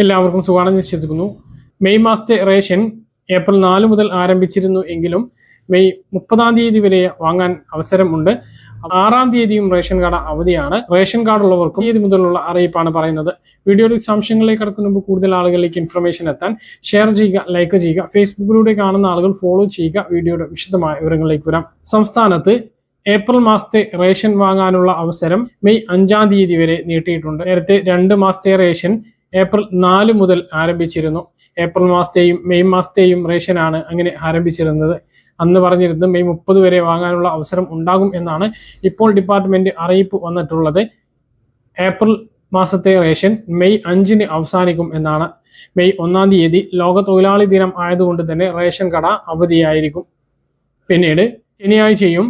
എല്ലാവർക്കും സുഖമാണെന്ന് വിശ്വസിക്കുന്നു. മെയ് മാസത്തെ റേഷൻ ഏപ്രിൽ 4 മുതൽ ആരംഭിച്ചിരുന്നു എങ്കിലും മെയ് 30-ാം തീയതി വരെ വാങ്ങാൻ അവസരമുണ്ട്. 6-ാം തീയതിയും റേഷൻ കാർഡ് അവധിയാണ്. റേഷൻ കാർഡ് ഉള്ളവർക്കും തീയതി മുതലുള്ള അറിയിപ്പാണ് പറയുന്നത്. വീഡിയോയുടെ സംശയങ്ങളിലേക്ക് കടക്കുന്ന മുമ്പ് കൂടുതൽ ആളുകളിലേക്ക് ഇൻഫർമേഷൻ എത്താൻ ഷെയർ ചെയ്യുക, ലൈക്ക് ചെയ്യുക. ഫേസ്ബുക്കിലൂടെ കാണുന്ന ആളുകൾ ഫോളോ ചെയ്യുക. വീഡിയോയുടെ വിശദമായ വിവരങ്ങളിലേക്ക് വരാം. സംസ്ഥാനത്ത് ഏപ്രിൽ മാസത്തെ റേഷൻ വാങ്ങാനുള്ള അവസരം മെയ് 5-ാം തീയതി വരെ നീട്ടിയിട്ടുണ്ട്. നേരത്തെ 2 മാസത്തെ റേഷൻ ഏപ്രിൽ 4 മുതൽ ആരംഭിച്ചിരുന്നു. ഏപ്രിൽ മാസത്തെയും മെയ് മാസത്തെയും റേഷനാണ് അങ്ങനെ ആരംഭിച്ചിരുന്നത്. അന്ന് പറഞ്ഞിരുന്നത് മെയ് 30 വരെ വാങ്ങാനുള്ള അവസരം ഉണ്ടാകും എന്നാണ്. ഇപ്പോൾ ഡിപ്പാർട്ട്മെന്റ് അറിയിപ്പ് വന്നിട്ടുള്ളത്. ഏപ്രിൽ മാസത്തെ റേഷൻ മെയ് 5-ന് അവസാനിക്കും എന്നാണ്. മെയ് 1-ാം തീയതി ലോക തൊഴിലാളി ദിനം ആയതുകൊണ്ട് തന്നെ റേഷൻ കട അവധിയായിരിക്കും. പിന്നീട് ശനിയാഴ്ചയും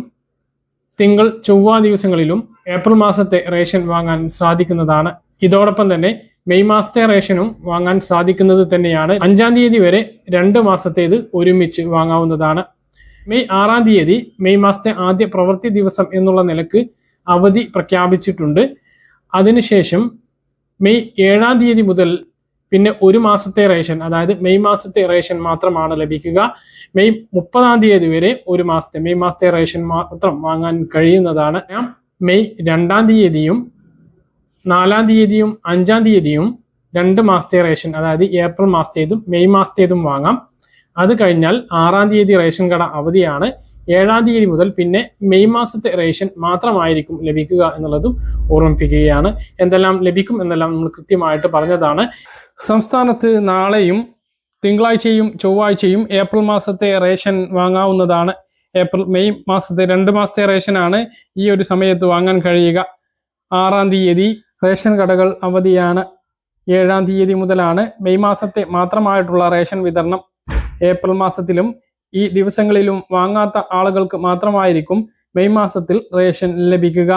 തിങ്കൾ ചൊവ്വ ദിവസങ്ങളിലും ഏപ്രിൽ മാസത്തെ റേഷൻ വാങ്ങാൻ സാധിക്കുന്നതാണ്. ഇതോടൊപ്പം തന്നെ മെയ് മാസത്തെ റേഷനും വാങ്ങാൻ സാധിക്കുന്നത് തന്നെയാണ്. 5-ാം തീയതി വരെ 2 മാസത്തേത് ഒരുമിച്ച് വാങ്ങാവുന്നതാണ്. മെയ് 6-ാം തീയതി മെയ് മാസത്തെ ആദ്യ പ്രവൃത്തി ദിവസം എന്നുള്ള നിലക്ക് അവധി പ്രഖ്യാപിച്ചിട്ടുണ്ട്. അതിനുശേഷം മെയ് 7-ാം തീയതി മുതൽ പിന്നെ 1 മാസത്തെ റേഷൻ, അതായത് മെയ് മാസത്തെ റേഷൻ മാത്രമാണ് ലഭിക്കുക. മെയ് 30-ാം തീയതി വരെ മെയ് മാസത്തെ റേഷൻ മാത്രം വാങ്ങാൻ കഴിയുന്നതാണ്. മെയ് 2-ാം തീയതിയും 4-ാം തീയതിയും 5-ാം തീയതിയും 2 മാസത്തെ റേഷൻ, അതായത് ഏപ്രിൽ മാസത്തേതും മെയ് മാസത്തേതും വാങ്ങാം. അത് കഴിഞ്ഞാൽ 6-ാം തീയതി റേഷൻ കട അവധിയാണ്. 7-ാം തീയതി മുതൽ പിന്നെ മെയ് മാസത്തെ റേഷൻ മാത്രമായിരിക്കും ലഭിക്കുക എന്നുള്ളതും ഓർമ്മിപ്പിക്കുകയാണ്. എന്തെല്ലാം ലഭിക്കും എന്നെല്ലാം നമ്മൾ കൃത്യമായിട്ട് പറഞ്ഞതാണ്. സംസ്ഥാനത്ത് നാളെയും തിങ്കളാഴ്ചയും ചൊവ്വാഴ്ചയും ഏപ്രിൽ മാസത്തെ റേഷൻ വാങ്ങാവുന്നതാണ്. മെയ് മാസത്തെ 2 മാസത്തെ റേഷനാണ് ഈ ഒരു സമയത്ത് വാങ്ങാൻ കഴിയുക. 6-ാം തീയതി റേഷൻ കടകൾ അവധിയാണ്. 7-ാം തീയതി മുതലാണ് മെയ് മാസത്തെ മാത്രമായിട്ടുള്ള റേഷൻ വിതരണം. ഏപ്രിൽ മാസത്തിലും ഈ ദിവസങ്ങളിലും വാങ്ങാത്ത ആളുകൾക്ക് മാത്രമായിരിക്കും മെയ് മാസത്തിൽ റേഷൻ ലഭിക്കുക.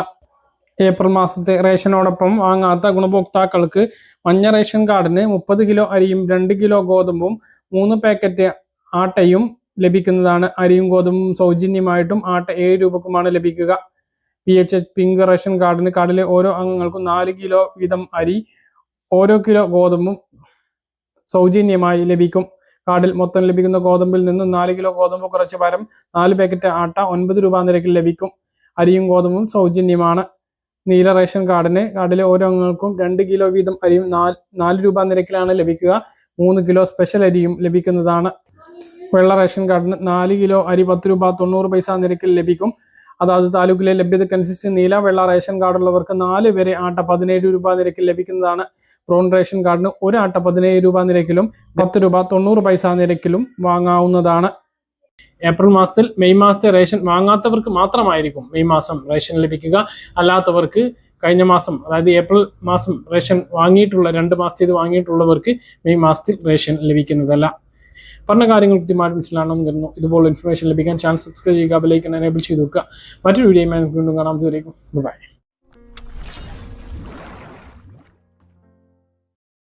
ഏപ്രിൽ മാസത്തെ റേഷനോടൊപ്പം വാങ്ങാത്ത ഗുണഭോക്താക്കൾക്ക് മഞ്ഞ റേഷൻ കാർഡിന് 30 കിലോ അരിയും 2 കിലോ ഗോതമ്പും 3 പാക്കറ്റ് ആട്ടയും ലഭിക്കുന്നതാണ്. അരിയും ഗോതമ്പും സൗജന്യമായിട്ടും ആട്ട 7 രൂപക്കുമാണ് ലഭിക്കുക. PHH പിങ്ക് റേഷൻ കാർഡിന് കാർഡിലെ ഓരോ അംഗങ്ങൾക്കും 4 കിലോ വീതം അരി, ഓരോ കിലോ ഗോതമ്പും സൗജന്യമായി ലഭിക്കും. കാർഡിൽ മൊത്തം ലഭിക്കുന്ന ഗോതമ്പിൽ നിന്നും 4 കിലോ ഗോതമ്പ് കുറച്ച് പകരം 4 പാക്കറ്റ് ആട്ട 9 രൂപ നിരക്കിൽ ലഭിക്കും. അരിയും ഗോതമ്പും സൗജന്യമാണ്. നീല റേഷൻ കാർഡിന് കാർഡിലെ ഓരോ അംഗങ്ങൾക്കും 2 കിലോ വീതം അരിയും 4 രൂപ നിരക്കിലാണ് ലഭിക്കുക. 3 കിലോ സ്പെഷ്യൽ അരിയും ലഭിക്കുന്നതാണ്. വെള്ള റേഷൻ കാർഡിന് 4 കിലോ അരി 10 രൂപ 90 പൈസ നിരക്കിൽ ലഭിക്കും. അതായത് താലൂക്കിലെ ലഭ്യതക്കനുസരിച്ച് നീല വെള്ള റേഷൻ കാർഡുള്ളവർക്ക് 4 വരെ ആട്ട 17 രൂപ നിരക്കിൽ ലഭിക്കുന്നതാണ്. ബ്രൗൺ റേഷൻ കാർഡിന് ഒരു ആട്ട 17 രൂപ നിരക്കിലും 10 രൂപ 90 പൈസ നിരക്കിലും വാങ്ങാവുന്നതാണ്. ഏപ്രിൽ മാസത്തിൽ മെയ് മാസത്തെ റേഷൻ വാങ്ങാത്തവർക്ക് മാത്രമായിരിക്കും മെയ് മാസം റേഷൻ ലഭിക്കുക. അല്ലാത്തവർക്ക് കഴിഞ്ഞ മാസം, അതായത് ഏപ്രിൽ മാസം റേഷൻ വാങ്ങിയിട്ടുള്ള 2 മാസത്തേത് വാങ്ങിയിട്ടുള്ളവർക്ക് മെയ് മാസത്തിൽ റേഷൻ ലഭിക്കുന്നതല്ല. പറഞ്ഞ കാര്യങ്ങൾ കൃത്യമായിട്ട് മനസ്സിലാണെന്ന് കരുതുന്നു. ഇതുപോലെ ഇൻഫർമേഷൻ ലഭിക്കാൻ ചാനൽ സബ്സ്ക്രൈബ് ചെയ്യുക, ബെൽ ഐക്കൺ എനേബിൾ ചെയ്ത് വെക്കുക. മറ്റൊരു വീഡിയോയുമായി നമുക്ക് വീണ്ടും കാണാം. ദൂരേക്കും ബൈ.